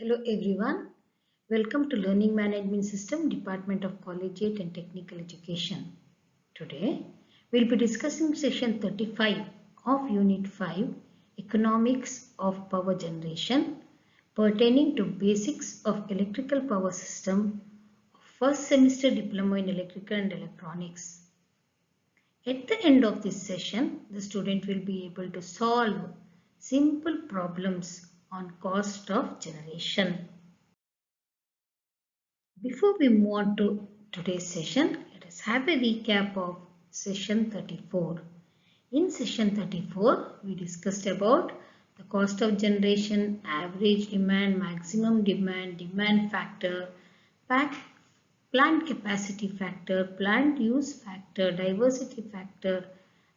Hello everyone, welcome to Learning Management System, Department of Collegiate and Technical Education. Today, we'll be discussing session 35 of Unit 5, Economics of Power Generation, pertaining to Basics of Electrical Power System, first semester Diploma in Electrical and Electronics. At the end of this session, the student will be able to solve simple problems on cost of generation. Before we move on to today's session, let us have a recap of session 34. In session 34, we discussed about the cost of generation, average demand, maximum demand, demand factor, plant capacity factor, plant use factor, diversity factor,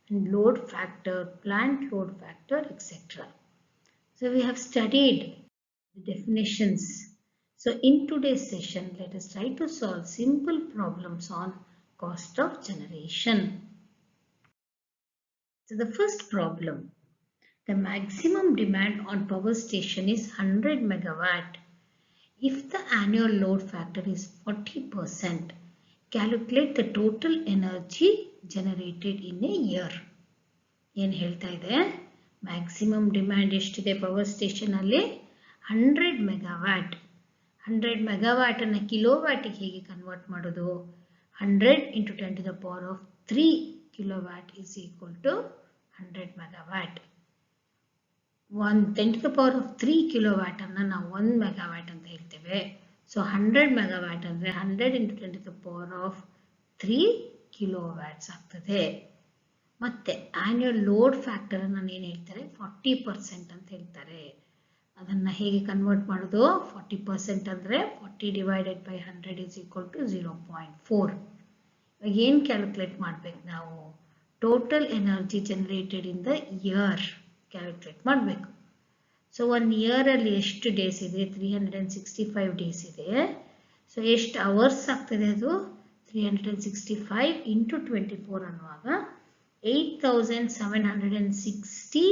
and load factor, plant load factor, etc. So we have studied the definitions. So in today's session, let us try to solve simple problems on cost of generation. So the first problem, the maximum demand on power station is 100 megawatt. If the annual load factor is 40%, calculate the total energy generated in a year. ಏನು ಹೇಳ್ತಾ ಇದೆ? Maximum demand ಎಷ್ಟಿದೆ power station ಅಲ್ಲಿ? 100 megawatt. 100 megawatt ಅನ್ನು ಕಿಲೋವ್ಯಾಟಿಗೆ ಹೇಗೆ convert ಮಾಡೋದು? 100 into 10 to the power of 3 kilowatt is equal to 100 megawatt. 10 to the power of 3 kilowatt ಅನ್ನು ನಾವು 1 ಮೆಗಾವ್ಯಾಟ್ ಅಂತ ಹೇಳ್ತೇವೆ. ಸೊ 100 ಮೆಗಾವ್ಯಾಟ್ ಅಂದ್ರೆ 100 into 10 to the power of 3 kilowatts ಆಗ್ತದೆ. ಮತ್ತೆ ಆನ್ಯುವಲ್ ಲೋಡ್ ಫ್ಯಾಕ್ಟರ್ ನಾನು ಏನು ಹೇಳ್ತಾರೆ? 40% ಅಂತ ಹೇಳ್ತಾರೆ. ಅದನ್ನು ಹೇಗೆ ಕನ್ವರ್ಟ್ ಮಾಡೋದು? 40% ಅಂದರೆ 40 divided by 100 is equal to 0.4. ಇವಾಗ ಏನು ಕ್ಯಾಲ್ಕುಲೇಟ್ ಮಾಡಬೇಕು ನಾವು? Total energy generated in the year calculate ಮಾಡಬೇಕು. ಸೊ 1 ಇಯರಲ್ಲಿ ಎಷ್ಟು ಡೇಸ್ ಇದೆ? 365 ಡೇಸ್ ಇದೆ. ಸೊ ಎಷ್ಟು ಅವರ್ಸ್ ಆಗ್ತದೆ ಅದು? 365 into 24 ಅನ್ನುವಾಗ 8760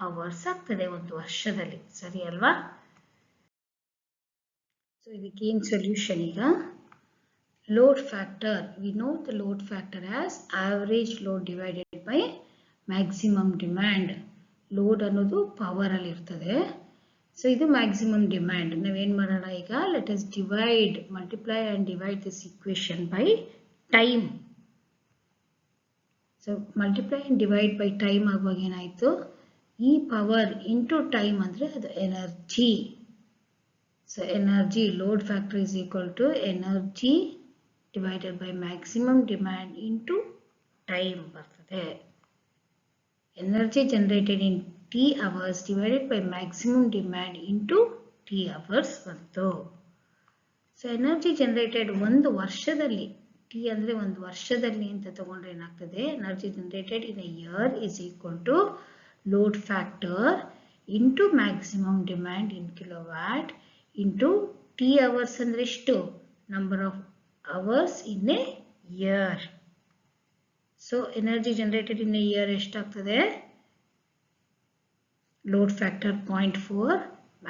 ಅವರ್ಸ್ ಆಗ್ತದೆ ಒಂದು ವರ್ಷದಲ್ಲಿ. ಸರಿ ಅಲ್ವಾ? ಸೊ ಇದಕ್ಕೆ ಏನು ಸೊಲ್ಯೂಷನ್ ಈಗ? Load factor, we know the load factor as average load divided by maximum demand. Load ಅನ್ನೋದು ಪವರ್ ಅಲ್ಲಿ ಇರ್ತದೆ. ಸೊ ಇದು ಮ್ಯಾಕ್ಸಿಮಮ್ ಡಿಮ್ಯಾಂಡ್. ನಾವೇನು ಮಾಡೋಣ ಈಗ? Let us multiply and divide this equation by time. So multiply and divide by time ಆಗುವಾಗ ಏನಾಯಿತು? ಈ ಪವರ್ ಇಂಟು ಟೈಮ್ ಅಂದರೆ ಅದು energy. So energy load factor is equal to energy divided by maximum demand into time ಬರ್ತದೆ. Energy generated in T hours divided by maximum demand into T hours ಬಂತು. So energy generated ಒಂದು ವರ್ಷದಲ್ಲಿ, T ಅಂದರೆ ಒಂದು ವರ್ಷದಲ್ಲಿ ಅಂತ ತಗೊಂಡ್ರೆ ಏನಾಗ್ತದೆ? Energy generated in a year is equal to load factor into maximum demand in kilowatt into T hours ಅಂದರೆ ಎಷ್ಟು? Number of hours in a year. So energy generated in a year ಎಷ್ಟಾಗ್ತದೆ? Load factor 0.4,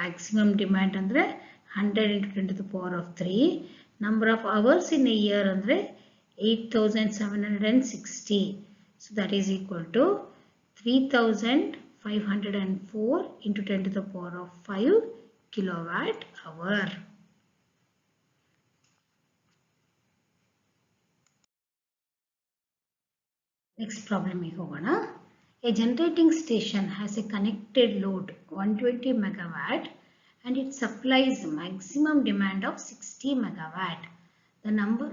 maximum demand ಅಂದರೆ 100 into 10 to the power of 3. Number of hours in a year andre 8760. So that is equal to 3504 into 10 to the power of 5 kilowatt hour. Next problem ಗೆ ಹೋಗೋಣ. A generating station has a connected load 120 megawatt and it supplies maximum demand of 60 megawatt. The number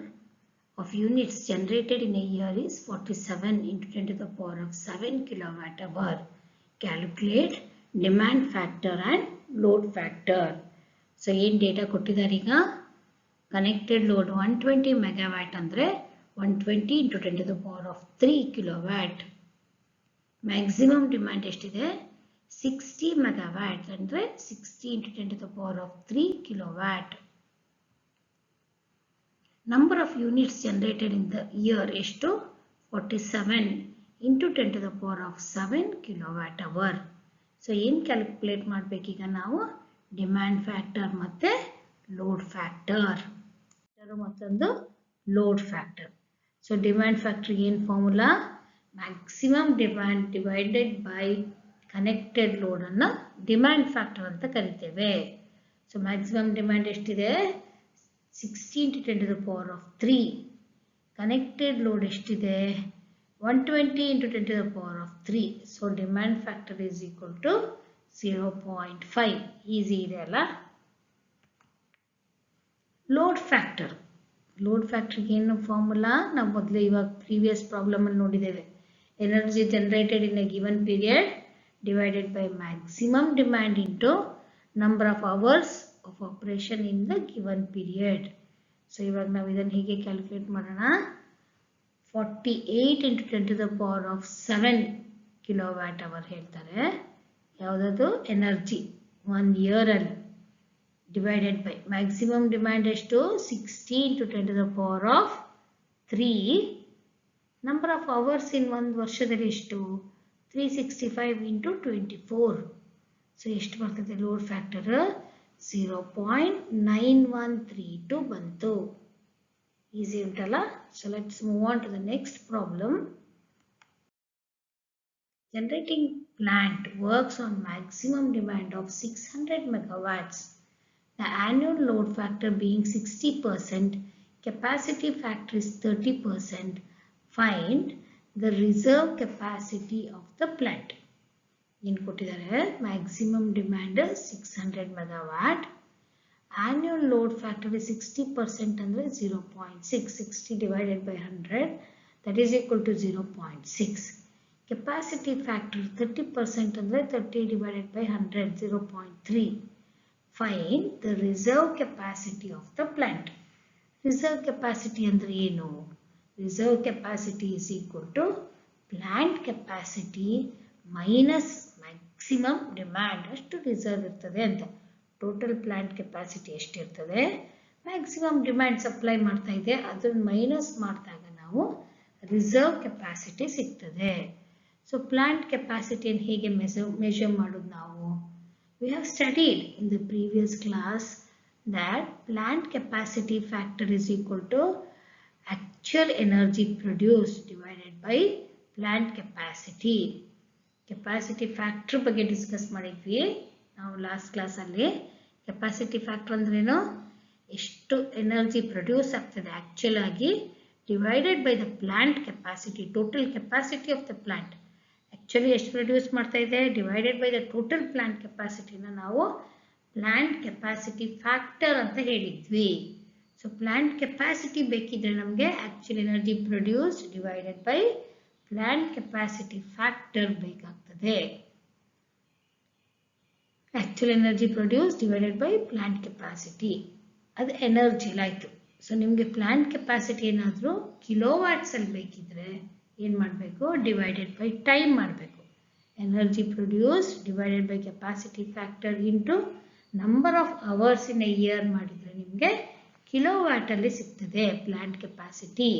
of units generated in a year is 47 into 10 to the power of 7 kilowatt hour. Calculate demand factor and load factor. So ಏನು data ಕೊಟ್ಟಿದ್ದಾರೆ ಈಗ? Connected load 120 megawatt ಅಂದರೆ 120 into 10 to the power of 3 kilowatt. Maximum demand ಎಷ್ಟಿದೆ? 60 megawatt ಅಂದರೆ 60 into 10 to the power of 3 kilowatt. Number of units generated in the year ಎಷ್ಟು? 47 into 10 to the power of 7 kilowatt hour. So ಏನು calculate ಮಾಡಬೇಕೀಗ ನಾವು? Demand factor ಮತ್ತು load factor. ಮತ್ತೊಂದು load factor. So demand ಫ್ಯಾಕ್ಟರ್ಗೆ ಏನು formula? Maximum demand divided by connected ಲೋಡನ್ನು demand factor ಅಂತ ಕರಿತೇವೆ. ಸೊ ಮ್ಯಾಕ್ಸಿಮಮ್ ಡಿಮ್ಯಾಂಡ್ ಎಷ್ಟಿದೆ? 16 × 10⁻³ ಕನೆಕ್ಟೆಡ್ ಲೋಡ್ ಎಷ್ಟಿದೆ? 120 × 10⁻³. So demand factor is equal to 0.5. Easy ಇದೆ ಅಲ್ಲ? Load factor. ಲೋಡ್ ಫ್ಯಾಕ್ಟರ್ಗೆ ಏನು ಫಾರ್ಮುಲಾ? ನಾವು ಮೊದಲು ಇವಾಗ ಪ್ರೀವಿಯಸ್ ಪ್ರಾಬ್ಲಮಲ್ಲಿ ನೋಡಿದ್ದೇವೆ. Energy generated in A given period divided by maximum demand into number of hours of operation in the given period. So ಇವಾಗ ನಾವು ಇದನ್ನು ಹೀಗೆ ಕ್ಯಾಲ್ಕುಲೇಟ್ ಮಾಡೋಣ. 48 × 10⁻7 kWh ಹೇಳ್ತಾರೆ. ಯಾವುದದು? ಎನರ್ಜಿ 1 ಇಯರಲ್ಲಿ ಡಿವೈಡೆಡ್ ಬೈ ಮ್ಯಾಕ್ಸಿಮಮ್ ಡಿಮ್ಯಾಂಡ್ ಎಷ್ಟು? 60 × 10⁻³ ನಂಬರ್ ಆಫ್ ಅವರ್ಸ್ ಇನ್ ಒಂದು ವರ್ಷದಲ್ಲಿ ಎಷ್ಟು? 365 × 24. ಸೊ ಎಷ್ಟು ಬರ್ತದೆ ಲೋಡ್ ಫ್ಯಾಕ್ಟರ್? 0.9132 ಬಂತು. ಈಸಿ ಉಂಟಲ್ಲ? So let's move on to the next problem. Generating plant works on maximum demand of 600 megawatts. The annual load factor being 60%, capacity factor is 30%. Find the reserve capacity of the plant. ಏನು ಕೊಟ್ಟಿದ್ದಾರೆ? Maximum demand 600 megawatt, annual load factor 60% ಅಂದರೆ 0.6. 60 divided by 100 that is equal to 0.6. Capacity factor 30% ಅಂದರೆ 30 divided by 100 0.3. Find the reserve capacity of the plant. Reserve capacity ಅಂದರೆ ಏನು? Reserve capacity is equal to plant capacity minus maximum demand. ಅಷ್ಟು reserve ಇರ್ತದೆ ಅಂತ. Total plant capacity ಎಷ್ಟಿರ್ತದೆ? Maximum demand supply ಮಾಡ್ತಾ ಇದೆ, ಅದನ್ನು ಮೈನಸ್ ಮಾಡಿದಾಗ ನಾವು ರಿಸರ್ವ್ ಕೆಪಾಸಿಟಿ ಸಿಗ್ತದೆ. ಸೊ ಪ್ಲಾಂಟ್ ಕೆಪಾಸಿಟಿಯನ್ನು ಹೇಗೆ ಮೆಷರ್ ಮಾಡೋದು ನಾವು? We have studied in the previous class that plant capacity factor is equal to actual energy produced divided by plant capacity. Capacity factor ಬಗ್ಗೆ ಡಿಸ್ಕಸ್ ಮಾಡಿದ್ವಿ ನಾವು ಲಾಸ್ಟ್ ಕ್ಲಾಸಲ್ಲಿ. ಕೆಪಾಸಿಟಿ ಫ್ಯಾಕ್ಟರ್ ಅಂದ್ರೇನು? ಎಷ್ಟು ಎನರ್ಜಿ ಪ್ರೊಡ್ಯೂಸ್ ಆಗ್ತದೆ ಆ್ಯಕ್ಚುಲ್ ಆಗಿ divided by the plant capacity, total capacity of the plant. Actually ಎಷ್ಟು produce ಮಾಡ್ತಾ ಇದೆ divided by the total plant ಕೆಪಾಸಿಟಿನ ನಾವು ಪ್ಲಾಂಟ್ ಕೆಪಾಸಿಟಿ ಫ್ಯಾಕ್ಟರ್ ಅಂತ ಹೇಳಿದ್ವಿ. ಸೊ ಪ್ಲಾಂಟ್ ಕೆಪಾಸಿಟಿ ಬೇಕಿದ್ರೆ ನಮಗೆ actual energy produce divided by plant capacity factor ಬೇಕಾಗ್ತದೆ. Actual energy produce divided by plant capacity, ಅದು ಎನರ್ಜಿಲ್ ಆಯಿತು. ಸೊ ನಿಮಗೆ ಪ್ಲಾಂಟ್ ಕೆಪಾಸಿಟಿ ಏನಾದರೂ ಕಿಲೋವ್ಯಾಟ್ಸಲ್ಲಿ ಬೇಕಿದ್ರೆ ಏನು ಮಾಡಬೇಕು? ಡಿವೈಡೆಡ್ ಬೈ ಟೈಮ್ ಮಾಡಬೇಕು. Energy produce divided by capacity factor into number of hours in a year ಮಾಡಿದರೆ ನಿಮಗೆ ಕಿಲೋವ್ಯಾಟಲ್ಲಿ ಸಿಗ್ತದೆ ಪ್ಲಾಂಟ್ ಕೆಪಾಸಿಟಿ.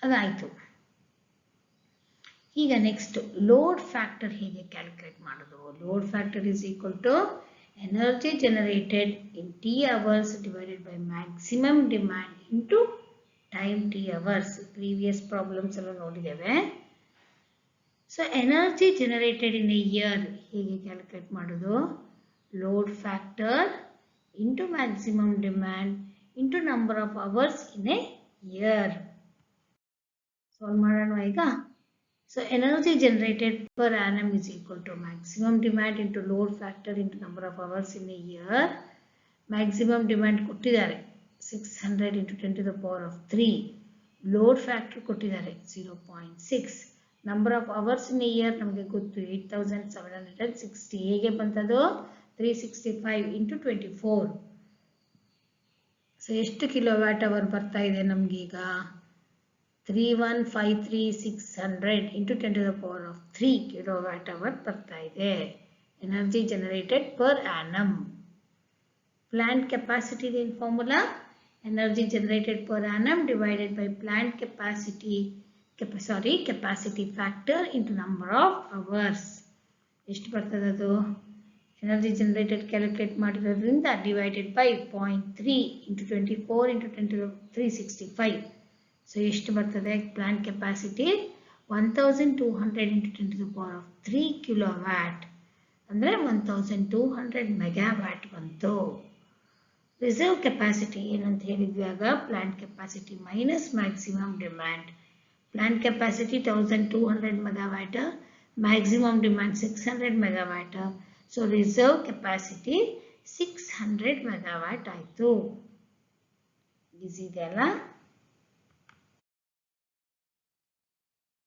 ಅದಾಯಿತು. ಈಗ ನೆಕ್ಸ್ಟ್ ಲೋಡ್ ಫ್ಯಾಕ್ಟರ್ ಹೇಗೆ ಕ್ಯಾಲ್ಕುಲೇಟ್ ಮಾಡೋದು? Load factor is equal to energy generated in T hours divided by maximum demand into time T hours. Previous problems ಎಲ್ಲ ನೋಡಿದ್ದೇವೆ. So energy generated in a year ಹೇಗೆ calculate ಮಾಡೋದು? Load factor into maximum demand into number of hours in a year. Solve ಮಾಡೋಣ ಈಗ. So energy generated per annum is equal to maximum demand into load factor into number of hours in a year. Maximum demand ಕೊಟ್ಟಿದ್ದಾರೆ 600 × 10⁻³ load factor ಕೊಟ್ಟಿದ್ದಾರೆ 0.6. Number of hours in a year ನಮಗೆ ಗೊತ್ತು 8760. ಹೇಗೆ ಬಂತದು? 365 × 24. So ಎಷ್ಟು kilowatt hour ಬರ್ತಾ ಇದೆ ನಮಗೀಗ? 3153600 × 10⁻³ kilowatt hour ಬರ್ತಾ ಇದೆ. Energy generated per annum. Plant capacity ಏನು formula? Energy generated per annum divided by plant capacity capacity factor into number of hours. ಎಷ್ಟು ಬರ್ತದೆ ಅದು? ಎನರ್ಜಿ ಜನರೇಟೆಡ್ ಕ್ಯಾಲ್ಕುಲೇಟ್ ಮಾಡಿರೋದ್ರಿಂದ divided by 0.3 into 24 into 365. So ಎಷ್ಟು ಬರ್ತದೆ plant capacity 1200 into 10⁻³ kilowatt ಅಂದರೆ 1200 megawatt ಬಂತು. Reserve capacity ಏನಂತ ಹೇಳಿದ್ವಿ ಆಗ plant capacity minus maximum demand. Plant capacity 1200 megawatt, maximum demand 600 megawatt. So reserve capacity 600 megawatt ಆಯಿತು. ಈಸಿ ಇದೆ ಅಲ್ಲ?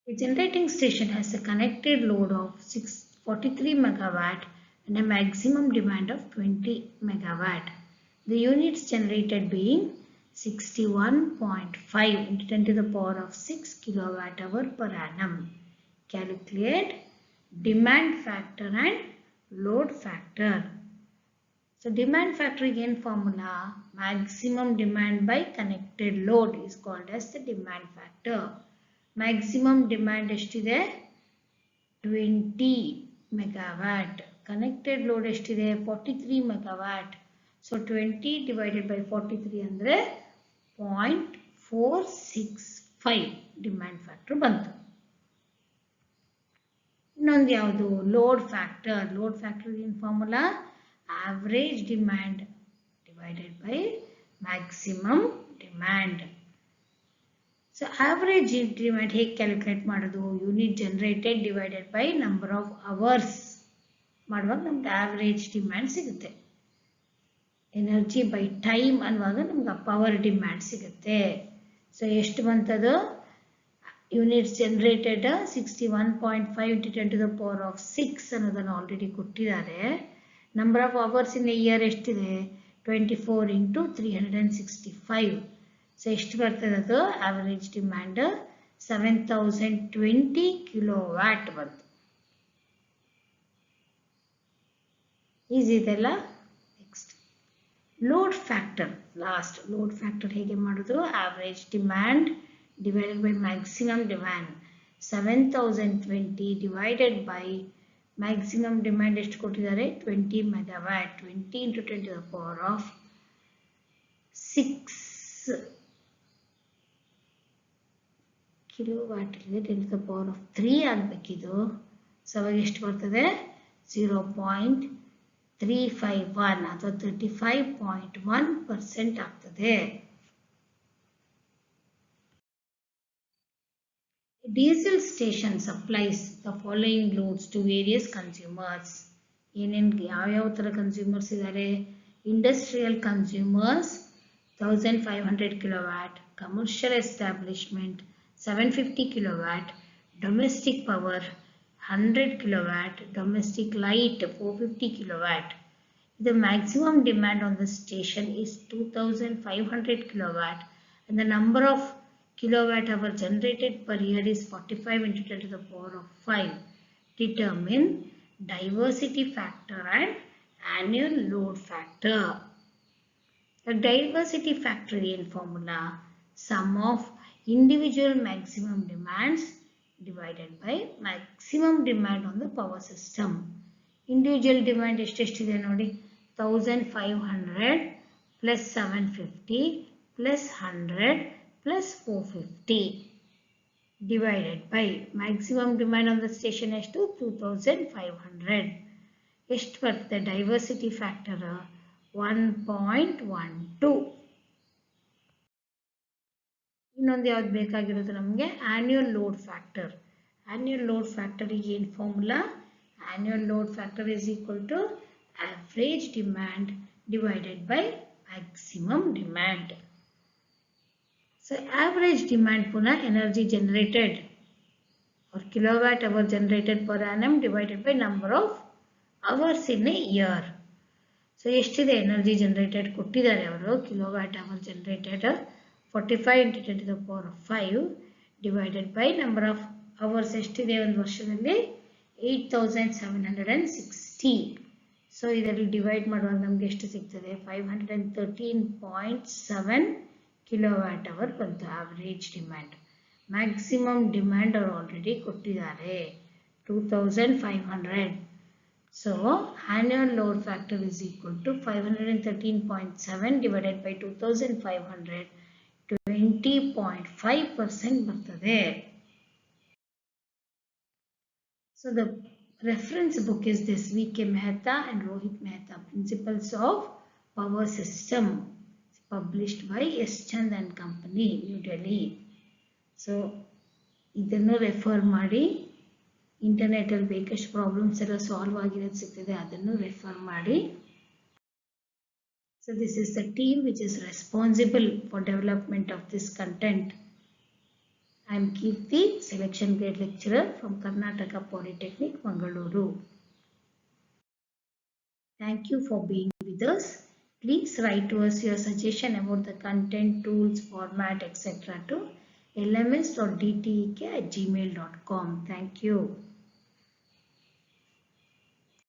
A generating station has a connected load of 43 megawatt and a maximum demand of 20 megawatt. The units generated being 61.5 into 10⁻⁶ kilowatt hour per annum. Calculate demand factor and load factor. So demand factor again formula, maximum demand by connected load is called as the demand factor. Maximum demand ಎಷ್ಟಿದೆ 20 megawatt, connected load ಎಷ್ಟಿದೆ 43 megawatt. So 20 divided by 43 ಅಂದರೆ 0.465 demand factor ಬಂತು. ಇನ್ನೊಂದು ಯಾವುದು load factor. Load factor in formula average demand divided by maximum demand. So average demand ಹೇಗೆ calculate ಮಾಡೋದು? Unit generated divided by number of hours ಮಾಡುವಾಗ ನಮ್ಗೆ average demand ಸಿಗುತ್ತೆ. Energy by time ಅನ್ನುವಾಗ ನಮ್ಗೆ ಪವರ್ ಡಿಮ್ಯಾಂಡ್ ಸಿಗುತ್ತೆ. ಸೊ ಎಷ್ಟು ಬಂತದು? Units generated 61.5 into 10⁻⁶ ಅನ್ನೋದನ್ನು ಆಲ್ರೆಡಿ ಕೊಟ್ಟಿದ್ದಾರೆ. Number of hours in year ಎಷ್ಟಿದೆ 24 into 365. ಸೊ ಎಷ್ಟು ಬರ್ತದೆ ಅದು? ಆವರೇಜ್ ಡಿಮ್ಯಾಂಡ್ 7020 ಕಿಲೋವ್ಯಾಟ್ ಬಂತು. ಈಸಿ ಇದೆಲ್ಲ. Next load factor. Last load factor ಹೇಗೆ ಮಾಡೋದು? Average demand divided by maximum demand. 7020 divided by maximum demand ಎಷ್ಟು ಕೊಟ್ಟಿದ್ದಾರೆ 20 ಮೆಗಾವ್ಯಾಟ್. 20 into 10⁻⁶ ಕಿಲೋವ್ಯಾಟ್ ಇದೆ 10⁻³ ಆಗಬೇಕಿದು. ಸೊ ಅವಾಗ ಎಷ್ಟು ಬರ್ತದೆ 0.351 ಅಥವಾ 35.1% ಆಗ್ತದೆ. Diesel station supplies the following loads to various consumers. ಯಾವ ತರ ಕನ್ಸ್ಯೂಮರ್ಸ್ ಇದ್ದಾರೆ? Industrial consumers 1500 kilowatt, commercial establishment 750 kilowatt, domestic power 100 kilowatt, domestic light 450 kilowatt. The maximum demand on the station is 2500 kilowatt and the number of kilowatt hour generated per year is 45 into 10⁵. Determine diversity factor and annual load factor. The diversity factor in formula sum of individual maximum demands divided by maximum demand on the power system. Individual demand ಎಷ್ಟೆಷ್ಟಿದೆ ನೋಡಿ 1500 plus 750 plus 100 plus 450 divided by maximum demand on the station ಎಷ್ಟು 2500. ಎಷ್ಟು ಬರ್ತದೆ diversity factor 1.12. ಇನ್ನೊಂದು ಯಾವ್ದು ಬೇಕಾಗಿರೋದು ನಮಗೆ annual load factor. Annual load factor ಏನು formula? Annual load factor is equal to average demand divided by maximum demand. So average demand puna energy generated or kilowatt hour generated per annum divided by number of hours in a year. So ಎಷ್ಟಿದೆ energy generated ಕೊಟ್ಟಿದ್ದಾರೆ ಅವರು kilowatt hour generated 45 into 10⁵ divided by number of hours ಎಷ್ಟಿದೆ ಒಂದು ವರ್ಷದಲ್ಲಿ 8760. So ಇದರಲ್ಲಿ divide ಮಾಡುವಾಗ ನಮಗೆ ಎಷ್ಟು ಸಿಗ್ತದೆ 513.7 ಕಿಲೋವ್ಯಾಟ್ ಅವರ್ ಬಂತು ಆವರೇಜ್ ಡಿಮ್ಯಾಂಡ್. ಮ್ಯಾಕ್ಸಿಮಮ್ ಡಿಮ್ಯಾಂಡ್ ಅವರು ಆಲ್ರೆಡಿ ಕೊಟ್ಟಿದ್ದಾರೆ 2500. So annual load factor is equal to 513.7 divided by 2500, 20.5% ಬರ್ತದೆ. So the reference book is this, V.K. Mehta and Rohit Mehta, Principles of Power System, published by S. Chand and Company, New Delhi. So ಇದನ್ನು refer ಮಾಡಿ, ಇಂಟರ್ನೆಟಲ್ಲಿ ಬೇಕಷ್ಟು problems ಎಲ್ಲ solve ಆಗಿರೋದು ಸಿಗ್ತದೆ, ಅದನ್ನು refer ಮಾಡಿ. So this is the team which is responsible for development of this content. I am Kirti, selection grade lecturer from Karnataka Polytechnic, Mangaluru. Thank you for being with us. Please write to us your suggestion about the content, tools, format, etc. to lms.dtek@gmail.com. Thank you.